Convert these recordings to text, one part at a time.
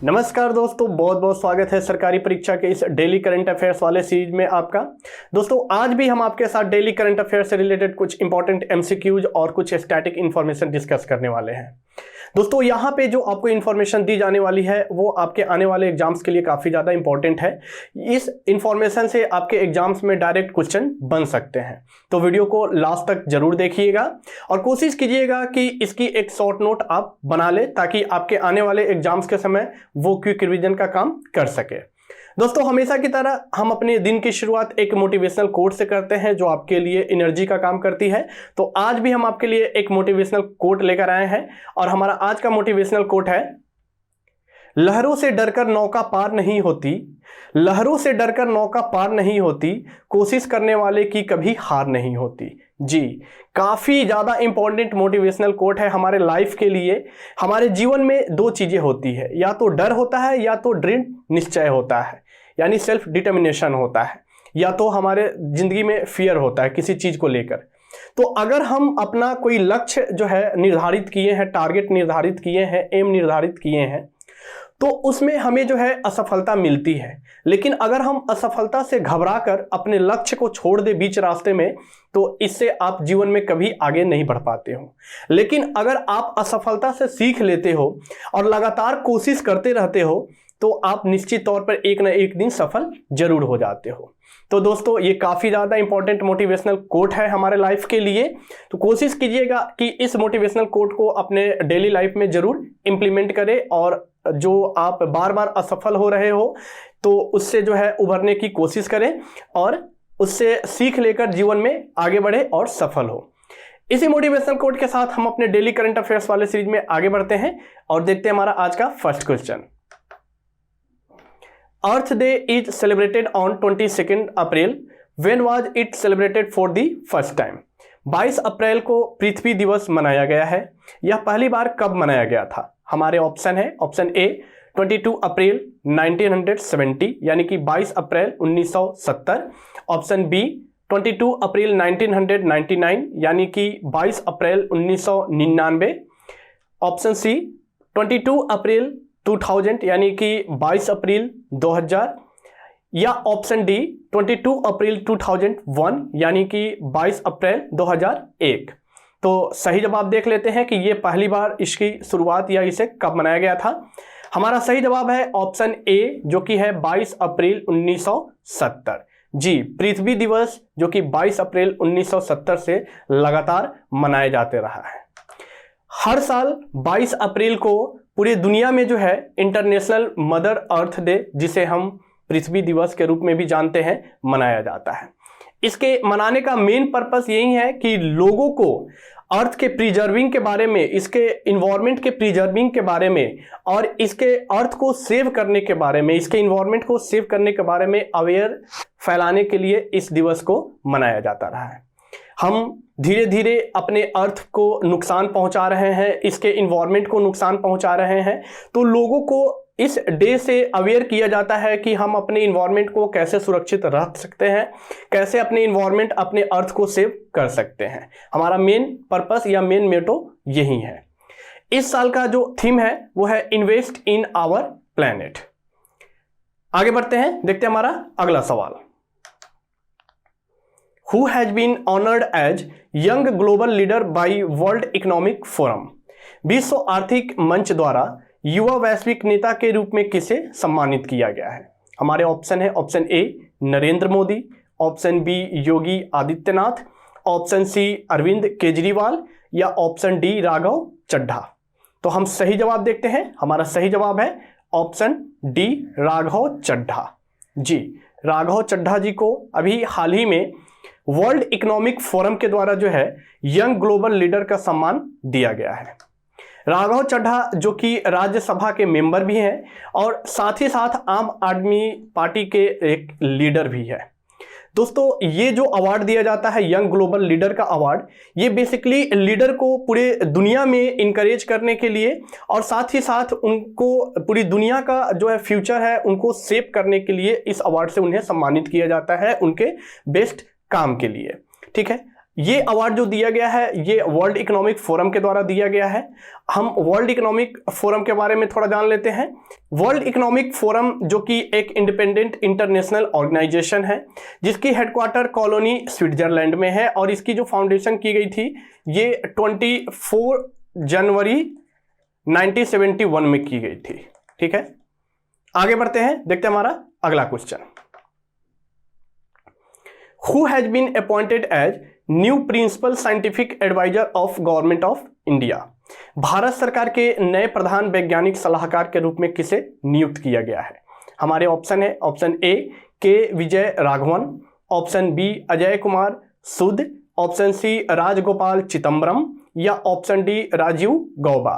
नमस्कार दोस्तों, बहुत बहुत स्वागत है सरकारी परीक्षा के इस डेली करंट अफेयर्स वाले सीरीज में आपका। दोस्तों आज भी हम आपके साथ डेली करंट अफेयर्स से रिलेटेड कुछ इंपॉर्टेंट एमसीक्यूज और कुछ स्टैटिक इंफॉर्मेशन डिस्कस करने वाले हैं। दोस्तों यहाँ पे जो आपको इन्फॉर्मेशन दी जाने वाली है वो आपके आने वाले एग्जाम्स के लिए काफ़ी ज़्यादा इंपॉर्टेंट है। इस इन्फॉर्मेशन से आपके एग्जाम्स में डायरेक्ट क्वेश्चन बन सकते हैं, तो वीडियो को लास्ट तक जरूर देखिएगा और कोशिश कीजिएगा कि इसकी एक शॉर्ट नोट आप बना लें ताकि आपके आने वाले एग्जाम्स के समय वो क्विक रिवीजन का काम कर सके। दोस्तों हमेशा की तरह हम अपने दिन की शुरुआत एक मोटिवेशनल कोट से करते हैं जो आपके लिए एनर्जी का काम करती है। तो आज भी हम आपके लिए एक मोटिवेशनल कोट लेकर आए हैं और हमारा आज का मोटिवेशनल कोट है, लहरों से डरकर नौका पार नहीं होती, लहरों से डरकर नौका पार नहीं होती, कोशिश करने वाले की कभी हार नहीं होती। जी, काफ़ी ज़्यादा इंपॉर्टेंट मोटिवेशनल कोट है हमारे लाइफ के लिए। हमारे जीवन में दो चीज़ें होती है, या तो डर होता है या तो दृढ़ निश्चय होता है, यानी सेल्फ डिटर्मिनेशन होता है, या तो हमारे ज़िंदगी में फियर होता है किसी चीज़ को लेकर। तो अगर हम अपना कोई लक्ष्य जो है निर्धारित किए हैं, टारगेट निर्धारित किए हैं, एम निर्धारित किए हैं, तो उसमें हमें जो है असफलता मिलती है। लेकिन अगर हम असफलता से घबराकर अपने लक्ष्य को छोड़ दे बीच रास्ते में, तो इससे आप जीवन में कभी आगे नहीं बढ़ पाते हो। लेकिन अगर आप असफलता से सीख लेते हो और लगातार कोशिश करते रहते हो, तो आप निश्चित तौर पर एक ना एक दिन सफल जरूर हो जाते हो। तो दोस्तों ये काफ़ी ज़्यादा इंपॉर्टेंट मोटिवेशनल कोट है हमारे लाइफ के लिए। तो कोशिश कीजिएगा कि इस मोटिवेशनल कोट को अपने डेली लाइफ में ज़रूर इम्प्लीमेंट करें और जो आप बार बार असफल हो रहे हो तो उससे जो है उभरने की कोशिश करें और उससे सीख लेकर जीवन में आगे बढ़े और सफल हो। इसी मोटिवेशनल कोट के साथ हम अपने डेली करंट अफेयर्स वाले सीरीज में आगे बढ़ते हैं और देखते हैं हमारा आज का first question. Earth day is celebrated on 22 April. When was it celebrated for the first time? 22 अप्रैल को पृथ्वी दिवस मनाया गया है। यह पहली बार कब मनाया गया था? हमारे ऑप्शन है, ऑप्शन ए 22 अप्रैल 1970 यानी कि 22 अप्रैल 1970, ऑप्शन बी 22 अप्रैल 1999 यानी कि 22 अप्रैल 1999, ऑप्शन सी 22 अप्रैल 2000 यानी कि 22 अप्रैल 2000, या ऑप्शन डी 22 अप्रैल 2001 यानी कि 22 अप्रैल 2001। तो सही जवाब देख लेते हैं कि ये पहली बार इसकी शुरुआत या इसे कब मनाया गया था। हमारा सही जवाब है ऑप्शन ए जो कि है 22 अप्रैल 1970। जी, पृथ्वी दिवस जो कि 22 अप्रैल 1970 से लगातार मनाए जाते रहा है। हर साल 22 अप्रैल को पूरी दुनिया में जो है इंटरनेशनल मदर अर्थ डे, जिसे हम पृथ्वी दिवस के रूप में भी जानते हैं, मनाया जाता है। इसके मनाने का मेन पर्पस यही है कि लोगों को अर्थ के प्रिजर्विंग के बारे में, इसके इन्वायरमेंट के प्रिजर्विंग के बारे में और इसके अर्थ को सेव करने के बारे में, इसके इन्वायरमेंट को सेव करने के बारे में अवेयर फैलाने के लिए इस दिवस को मनाया जाता रहा है। हम धीरे धीरे अपने अर्थ को नुकसान पहुंचा रहे हैं, इसके इन्वायरमेंट को नुकसान पहुंचा रहे हैं, तो लोगों को इस डे से अवेयर किया जाता है कि हम अपने इन्वायरमेंट को कैसे सुरक्षित रख सकते हैं, कैसे अपने इन्वायरमेंट, अपने अर्थ को सेव कर सकते हैं। हमारा मेन पर्पस या मेन मोटो यही है। इस साल का जो थीम है वो है इन्वेस्ट इन आवर प्लैनेट। आगे बढ़ते हैं, देखते हैं हमारा अगला सवाल। Who has been honored as Young Global Leader by World Economic Forum? विश्व आर्थिक मंच द्वारा युवा वैश्विक नेता के रूप में किसे सम्मानित किया गया है? हमारे ऑप्शन है, option A Narendra Modi, option B Yogi Adityanath, option C Arvind Kejriwal, या ऑप्शन डी राघव चड्ढा। तो हम सही जवाब देखते हैं। हमारा सही जवाब है ऑप्शन डी राघव चड्ढा। जी, राघव चड्ढा जी को अभी हाल ही में वर्ल्ड इकोनॉमिक फोरम के द्वारा जो है यंग ग्लोबल लीडर का सम्मान दिया गया है। राघव चड्ढा जो कि राज्यसभा के मेंबर भी हैं और साथ ही साथ आम आदमी पार्टी के एक लीडर भी है। दोस्तों ये जो अवार्ड दिया जाता है यंग ग्लोबल लीडर का अवार्ड, ये बेसिकली लीडर को पूरे दुनिया में इनकरेज करने के लिए और साथ ही साथ उनको पूरी दुनिया का जो है फ्यूचर है उनको सेव करने के लिए इस अवार्ड से उन्हें सम्मानित किया जाता है उनके बेस्ट काम के लिए। ठीक है, ये अवार्ड जो दिया गया है ये वर्ल्ड इकोनॉमिक फोरम के द्वारा दिया गया है। हम वर्ल्ड इकोनॉमिक फोरम के बारे में थोड़ा जान लेते हैं। वर्ल्ड इकोनॉमिक फोरम जो कि एक इंडिपेंडेंट इंटरनेशनल ऑर्गेनाइजेशन है जिसकी हेडक्वार्टर कॉलोनी स्विट्जरलैंड में है और इसकी जो फाउंडेशन की गई थी ये 24 जनवरी 1971 में की गई थी। ठीक है, आगे बढ़ते हैं, देखते हैं हमारा अगला question. Who has been appointed as new principal scientific advisor of government of India? Bharat सरकार के नए प्रधान वैज्ञानिक सलाहकार के रूप में किसे नियुक्त किया गया है? हमारे ऑप्शन है, ऑप्शन ए के विजय राघवन, ऑप्शन बी अजय कुमार सूद, ऑप्शन सी राजगोपाल चिदम्बरम या ऑप्शन डी राजीव गौबा।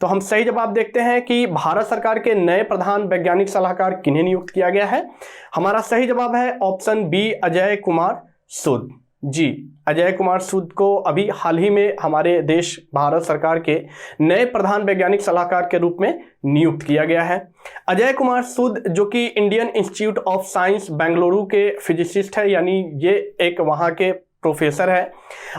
तो हम सही जवाब देखते हैं कि भारत सरकार के नए प्रधान वैज्ञानिक सलाहकार किन्हें नियुक्त किया गया है। हमारा सही जवाब है ऑप्शन बी अजय कुमार सूद। जी, अजय कुमार सूद को अभी हाल ही में हमारे देश भारत सरकार के नए प्रधान वैज्ञानिक सलाहकार के रूप में नियुक्त किया गया है। अजय कुमार सूद जो कि Indian institute of science Bengaluru के फिजिसिस्ट है, यानी ये एक वहाँ के प्रोफेसर है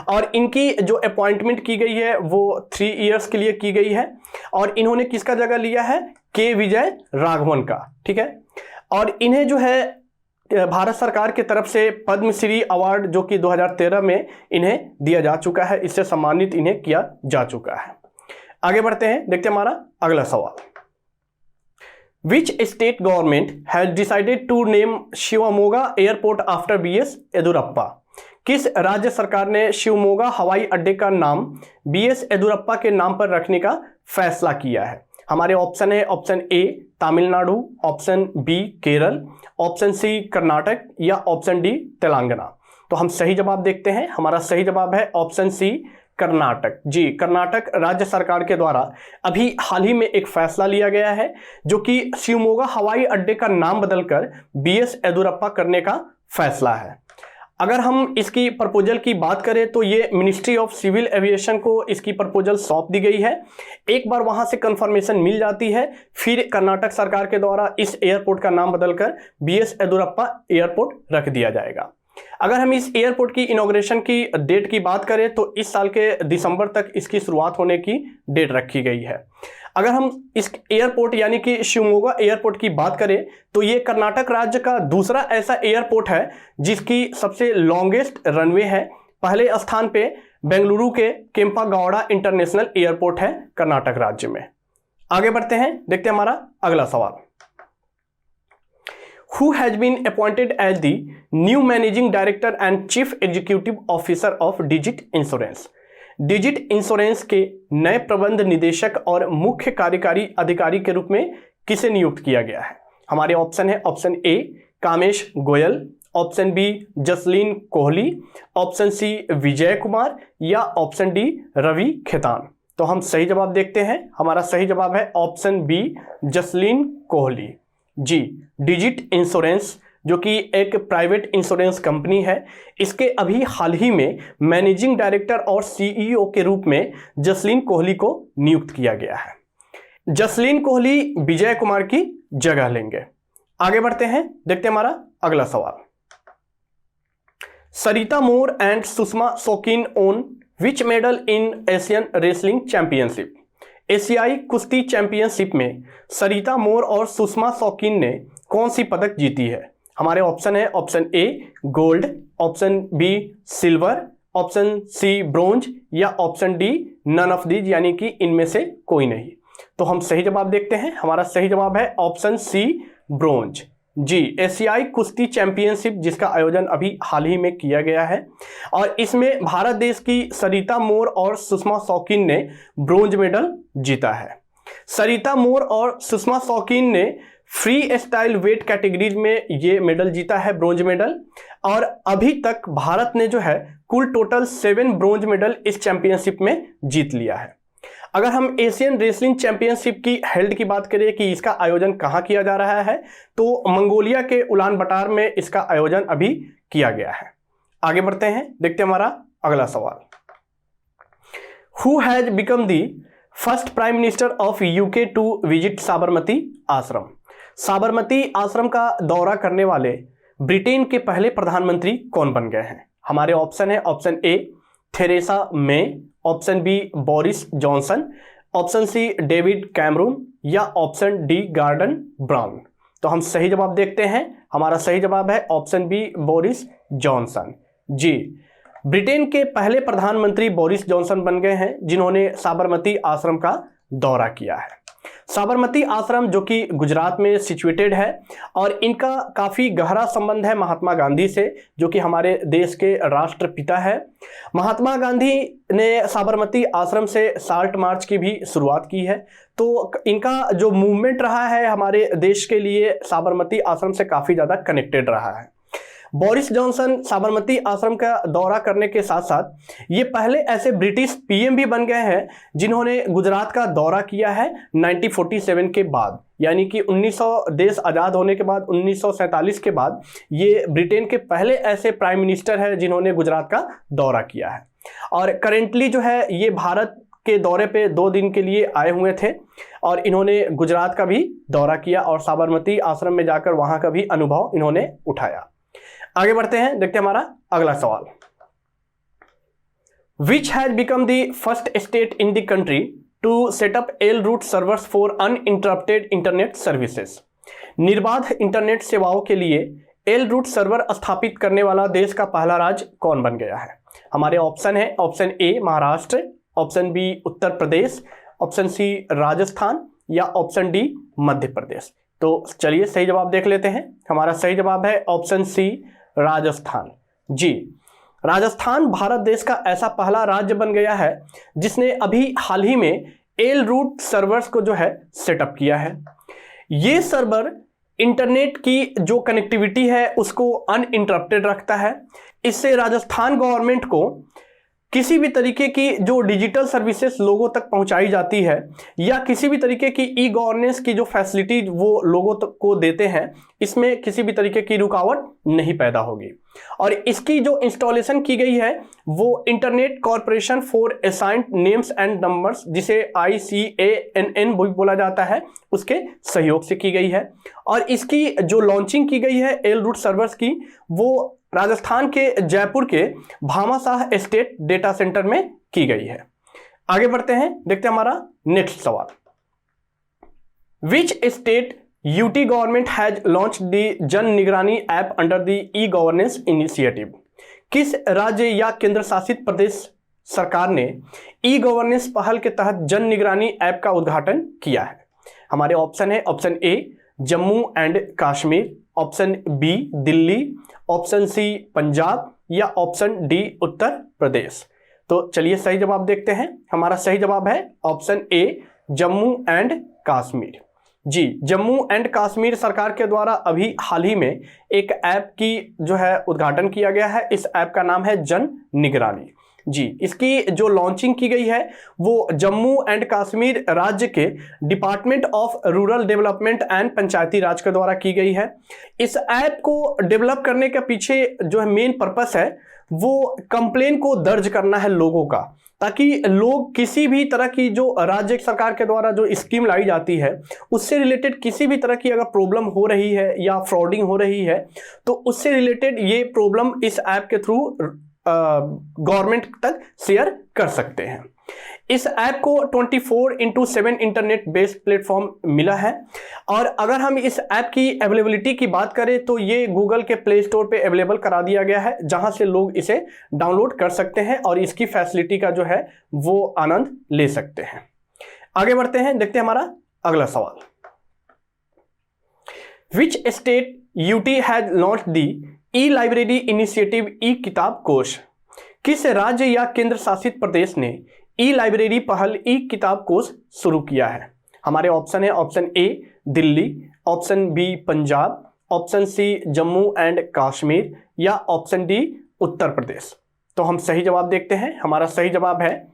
और इनकी जो अपॉइंटमेंट की गई है वो 3 इयर्स के लिए की गई है और इन्होंने किसका जगह लिया है? के विजय राघवन का। ठीक है, और इन्हें जो है भारत सरकार की तरफ से पद्मश्री अवार्ड जो कि 2013 में इन्हें दिया जा चुका है, इससे सम्मानित इन्हें किया जा चुका है। आगे बढ़ते हैं, देखते हैं हमारा अगला सवाल। Which state government has decided to name Shivamogga airport after BS Yediyurappa? किस राज्य सरकार ने शिवमोगा हवाई अड्डे का नाम BS येदियुरप्पा के नाम पर रखने का फैसला किया है? हमारे ऑप्शन है, option A Tamil Nadu, option B Kerala, option C Karnataka या ऑप्शन डी तेलंगाना। तो हम सही जवाब देखते हैं, हमारा सही जवाब है ऑप्शन सी कर्नाटक। जी, कर्नाटक राज्य सरकार के द्वारा अभी हाल ही में एक फैसला लिया गया है जो कि शिवमोगा हवाई अड्डे का नाम बदलकर BS येदियुरप्पा करने का फैसला है। अगर हम इसकी प्रपोजल की बात करें तो ये मिनिस्ट्री ऑफ सिविल एविएशन को इसकी प्रपोजल सौंप दी गई है। एक बार वहां से कंफर्मेशन मिल जाती है फिर कर्नाटक सरकार के द्वारा इस एयरपोर्ट का नाम बदलकर BS येदियुरप्पा एयरपोर्ट रख दिया जाएगा। अगर हम इस एयरपोर्ट की इनॉग्रेशन की डेट की बात करें तो इस साल के दिसंबर तक इसकी शुरुआत होने की डेट रखी गई है। अगर हम इस एयरपोर्ट यानी कि शिवमोगा एयरपोर्ट की बात करें तो ये कर्नाटक राज्य का दूसरा ऐसा एयरपोर्ट है जिसकी सबसे लॉन्गेस्ट रनवे है। पहले स्थान पे बेंगलुरु के केंपागौड़ा इंटरनेशनल एयरपोर्ट है कर्नाटक राज्य में। आगे बढ़ते हैं, देखते हैं हमारा अगला सवाल। Who has been appointed as the new managing director and chief executive officer of Digit Insurance? Digit insurance के नए प्रबंध निदेशक और मुख्य कार्यकारी अधिकारी के रूप में किसे नियुक्त किया गया है? हमारे ऑप्शन है, option A Kamesh Goyal, option B Jasleen Kohli, option C Vijay Kumar या ऑप्शन डी रवि खेतान। तो हम सही जवाब देखते हैं, हमारा सही जवाब है ऑप्शन बी जसलीन कोहली। जी, डिजिट इंश्योरेंस जो कि एक प्राइवेट इंश्योरेंस कंपनी है, इसके अभी हाल ही में मैनेजिंग डायरेक्टर और CEO के रूप में जसलीन कोहली को नियुक्त किया गया है। जसलीन कोहली विजय कुमार की जगह लेंगे। आगे बढ़ते हैं, देखते हैं हमारा अगला सवाल। सरिता मोर एंड सुषमा शौकीन own which medal in Asian wrestling championship? एशियाई कुश्ती चैंपियनशिप में सरिता मोर और सुषमा शौकीन ने कौन सी पदक जीती है? हमारे ऑप्शन है, option A gold, option B silver, option C bronze या option D none of these, यानी कि इनमें से कोई नहीं। तो हम सही जवाब देखते हैं, हमारा सही जवाब है ऑप्शन सी ब्रोंज। जी, एशियाई कुश्ती चैंपियनशिप जिसका आयोजन अभी हाल ही में किया गया है और इसमें भारत देश की सरिता मोर और सुषमा शौकीन ने ब्रोंज मेडल जीता है। सरिता मोर और सुषमा शौकीन ने फ्री स्टाइल वेट कैटेगरीज में ये मेडल जीता है, ब्रोंज मेडल, और अभी तक भारत ने जो है कुल टोटल 7 ब्रोंज मेडल इस चैंपियनशिप में जीत लिया है। अगर हम एशियन रेसलिंग चैंपियनशिप की हेल्ड की बात करें कि इसका आयोजन कहाँ किया जा रहा है, तो मंगोलिया के उलान बटार में इसका आयोजन अभी किया गया है। आगे बढ़ते हैं, देखते हैं हमारा अगला सवाल। Who has become the first prime minister of UK to visit Sabarmati Ashram? Sabarmati आश्रम का दौरा करने वाले ब्रिटेन के पहले प्रधानमंत्री कौन बन गए हैं? हमारे ऑप्शन है, option A Theresa May, option B Boris Johnson, option C David Cameron या ऑप्शन डी गॉर्डन ब्राउन। तो हम सही जवाब देखते हैं। हमारा सही जवाब है ऑप्शन बी बोरिस जॉनसन। जी, ब्रिटेन के पहले प्रधानमंत्री बोरिस जॉनसन बन गए हैं जिन्होंने साबरमती आश्रम का दौरा किया है। साबरमती आश्रम जो कि गुजरात में सिचुएटेड है और इनका काफ़ी गहरा संबंध है महात्मा गांधी से, जो कि हमारे देश के राष्ट्रपिता है। महात्मा गांधी ने साबरमती आश्रम से साल्ट मार्च की भी शुरुआत की है, तो इनका जो मूवमेंट रहा है हमारे देश के लिए साबरमती आश्रम से काफ़ी ज़्यादा कनेक्टेड रहा है। बोरिस जॉनसन साबरमती आश्रम का दौरा करने के साथ साथ ये पहले ऐसे ब्रिटिश पीएम भी बन गए हैं जिन्होंने गुजरात का दौरा किया है 1947 के बाद, यानी कि 1900 देश आज़ाद होने के बाद 1947 के बाद ये ब्रिटेन के पहले ऐसे प्राइम मिनिस्टर हैं जिन्होंने गुजरात का दौरा किया है। और करेंटली जो है ये भारत के दौरे पे 2 दिन के लिए आए हुए थे और इन्होंने गुजरात का भी दौरा किया और साबरमती आश्रम में जाकर वहाँ का भी अनुभव इन्होंने उठाया। आगे बढ़ते हैं, देखते हैं हमारा अगला सवाल। Which has become the first state in the country to set up L route servers for uninterrupted internet services? निर्बाध इंटरनेट सेवाओं के लिए L route सर्वर स्थापित करने वाला देश का पहला राज्य कौन बन गया है? हमारे ऑप्शन है, option A Maharashtra, option B Uttar Pradesh, option C Rajasthan या ऑप्शन डी मध्य प्रदेश। तो चलिए सही जवाब देख लेते हैं। हमारा सही जवाब है ऑप्शन सी राजस्थान। जी, राजस्थान भारत देश का ऐसा पहला राज्य बन गया है जिसने अभी हाल ही में एल रूट सर्वर्स को जो है सेटअप किया है। ये सर्वर इंटरनेट की जो कनेक्टिविटी है उसको अनइंटरप्टेड रखता है। इससे राजस्थान गवर्नमेंट को किसी भी तरीके की जो डिजिटल सर्विसेज लोगों तक पहुंचाई जाती है या किसी भी तरीके की ई गवर्नेंस की जो फैसिलिटी वो लोगों तक को देते हैं, इसमें किसी भी तरीके की रुकावट नहीं पैदा होगी। और इसकी जो इंस्टॉलेशन की गई है वो internet corporation for assigned names and numbers, जिसे ICANN भी बोला जाता है, उसके सहयोग से की गई है। और इसकी जो लॉन्चिंग की गई है एल रूट सर्वर्स की, वो राजस्थान के जयपुर के भामाशाह एस्टेट डेटा सेंटर में की गई है। आगे बढ़ते हैं, देखते हैं हमारा नेक्स्ट सवाल। Which state UT government has launch the जन निगरानी app under the e governance initiative? किस राज्य या केंद्र शासित प्रदेश सरकार ने ई गवर्नेंस पहल के तहत जन निगरानी ऐप का उद्घाटन किया है? हमारे ऑप्शन है, option A Jammu and Kashmir, option B Delhi, option C Punjab या ऑप्शन डी उत्तर प्रदेश। तो चलिए सही जवाब देखते हैं। हमारा सही जवाब है option A Jammu and Kashmir. जी, जम्मू एंड कश्मीर सरकार के द्वारा अभी हाल ही में एक ऐप की जो है उद्घाटन किया गया है। इस ऐप का नाम है जन निगरानी। जी, इसकी जो लॉन्चिंग की गई है वो जम्मू एंड कश्मीर राज्य के department of rural development and Panchayati Raj के द्वारा की गई है। इस ऐप को डेवलप करने के पीछे जो है मेन पर्पस है वो कंप्लेन को दर्ज करना है लोगों का, ताकि लोग किसी भी तरह की जो राज्य सरकार के द्वारा जो स्कीम लाई जाती है उससे रिलेटेड किसी भी तरह की अगर प्रॉब्लम हो रही है या फ्रॉडिंग हो रही है तो उससे रिलेटेड ये प्रॉब्लम इस ऐप के थ्रू गवर्नमेंट तक शेयर कर सकते हैं। इस ऐप को 24/7 इंटरनेट बेस्ड प्लेटफॉर्म मिला है। और अगर हम इस ऐप की अवेलेबिलिटी की बात करें तो ये गूगल के प्ले स्टोर पे अवेलेबल करा दिया गया है, जहां से लोग इसे डाउनलोड कर सकते हैं और इसकी फैसिलिटी का जो है वो आनंद ले सकते हैं। आगे बढ़ते हैं, देखते हैं हमारा अगला सवाल। Which state UT has launched the e library initiative e Kitab Kosh? किस राज्य या केंद्र शासित प्रदेश ने ई लाइब्रेरी पहल ई किताब कोष शुरू किया है? हमारे ऑप्शन है, option A Delhi, option B Punjab, option C Jammu and Kashmir या ऑप्शन डी उत्तर प्रदेश। तो हम सही जवाब देखते हैं। हमारा सही जवाब है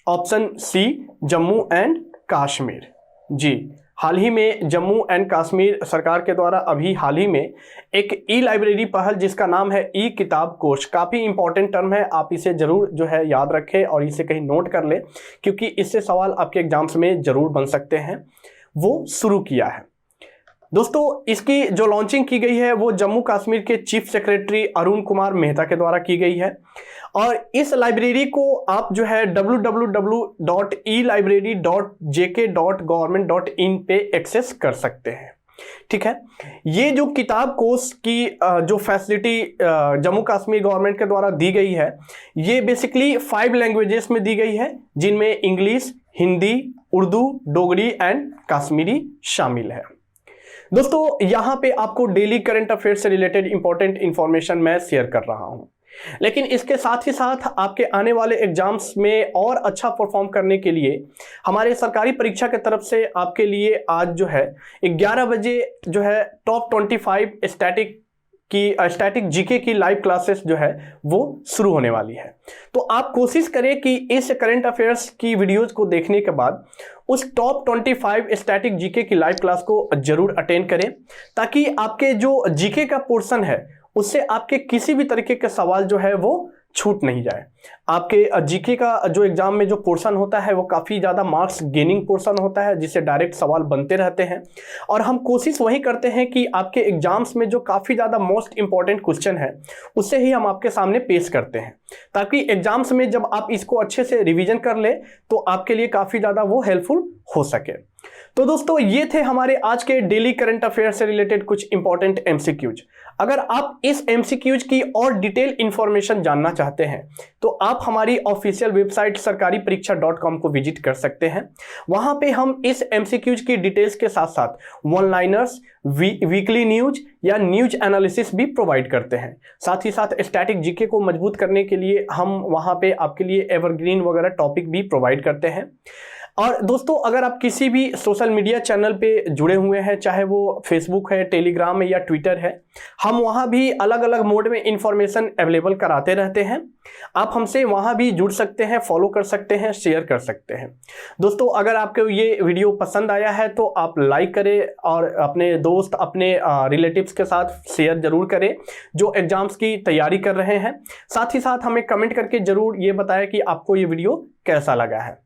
option C Jammu and Kashmir. जी, हाल ही में जम्मू एंड कश्मीर सरकार के द्वारा अभी हाल ही में एक ई लाइब्रेरी पहल जिसका नाम है ई किताब कोष, काफ़ी इंपॉर्टेंट टर्म है, आप इसे जरूर जो है याद रखें और इसे कहीं नोट कर लें क्योंकि इससे सवाल आपके एग्जाम्स में जरूर बन सकते हैं, वो शुरू किया है। दोस्तों, इसकी जो लॉन्चिंग की गई है वो जम्मू कश्मीर के चीफ सेक्रेटरी अरुण कुमार मेहता के द्वारा की गई है और इस लाइब्रेरी को आप जो है www.elibrary.jk.government.in पे एक्सेस कर सकते हैं। ठीक है, ये जो किताब कोर्स की जो फैसिलिटी जम्मू कश्मीर गवर्नमेंट के द्वारा दी गई है, ये बेसिकली 5 लैंग्वेजेस में दी गई है, जिनमें इंग्लिश, हिंदी, उर्दू, डोगरी एंड कश्मीरी शामिल है। दोस्तों, यहां पे आपको डेली करंट अफेयर से रिलेटेड इंपॉर्टेंट इंफॉर्मेशन मैं शेयर कर रहा हूं, लेकिन इसके साथ ही साथ आपके आने वाले एग्जाम्स में और अच्छा परफॉर्म करने के लिए हमारे सरकारी परीक्षा की तरफ से आपके लिए आज जो है 11 बजे जो है टॉप 25 स्टैटिक जीके की लाइव क्लासेस जो है वो शुरू होने वाली है। तो आप कोशिश करें कि इस करंट अफेयर्स की वीडियोज को देखने के बाद उस टॉप 25 स्टैटिक जीके की लाइव क्लास को जरूर अटेंड करें, ताकि आपके जो जीके का पोर्शन है उससे आपके किसी भी तरीके के सवाल जो है वो छूट नहीं जाए। आपके जीके का जो एग्जाम में जो पोर्शन होता है वो काफ़ी ज़्यादा मार्क्स गेनिंग पोर्शन होता है, जिससे डायरेक्ट सवाल बनते रहते हैं, और हम कोशिश वही करते हैं कि आपके एग्जाम्स में जो काफ़ी ज़्यादा मोस्ट इंपॉर्टेंट क्वेश्चन है उससे ही हम आपके सामने पेश करते हैं, ताकि एग्जाम्स में जब आप इसको अच्छे से रिविजन कर ले तो आपके लिए काफ़ी ज़्यादा वो हेल्पफुल हो सके। तो दोस्तों, ये थे हमारे आज के डेली करंट अफेयर से रिलेटेड कुछ इंपॉर्टेंट एमसीक्यूज। अगर आप इस एमसीक्यूज की और डिटेल इंफॉर्मेशन जानना चाहते हैं तो आप हमारी ऑफिशियल वेबसाइट sarkaripariksha.com को विजिट कर सकते हैं। वहां पे हम इस एमसीक्यूज की डिटेल्स के साथ साथ वन लाइनर्स, वीकली न्यूज या न्यूज एनालिसिस भी प्रोवाइड करते हैं। साथ ही साथ स्टैटिक जीके को मजबूत करने के लिए हम वहां पे आपके लिए एवरग्रीन वगैरह टॉपिक भी प्रोवाइड करते हैं। और दोस्तों, अगर आप किसी भी सोशल मीडिया चैनल पे जुड़े हुए हैं, चाहे वो फेसबुक है, टेलीग्राम है या ट्विटर है, हम वहाँ भी अलग अलग मोड में इंफॉर्मेशन अवेलेबल कराते रहते हैं। आप हमसे वहाँ भी जुड़ सकते हैं, फॉलो कर सकते हैं, शेयर कर सकते हैं। दोस्तों, अगर आपको ये वीडियो पसंद आया है तो आप लाइक करें और अपने दोस्त, अपने रिलेटिव्स के साथ शेयर जरूर करें जो एग्जाम्स की तैयारी कर रहे हैं। साथ ही साथ हमें कमेंट करके जरूर ये बताएं कि आपको ये वीडियो कैसा लगा है।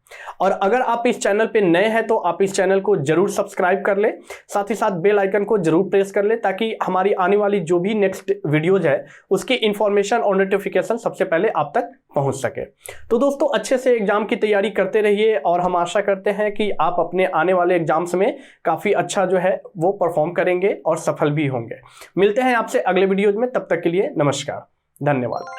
और अगर आप इस चैनल पे नए हैं तो आप इस चैनल को जरूर सब्सक्राइब कर ले, साथ ही साथ बेल आइकन को जरूर प्रेस कर ले, ताकि हमारी आने वाली जो भी नेक्स्ट वीडियोज है उसकी इंफॉर्मेशन और नोटिफिकेशन सबसे पहले आप तक पहुंच सके। तो दोस्तों, अच्छे से एग्जाम की तैयारी करते रहिए और हम आशा करते हैं कि आप अपने आने वाले एग्जाम्स में काफी अच्छा जो है वो परफॉर्म करेंगे और सफल भी होंगे। मिलते हैं आपसे अगले वीडियोज में, तब तक के लिए नमस्कार, धन्यवाद।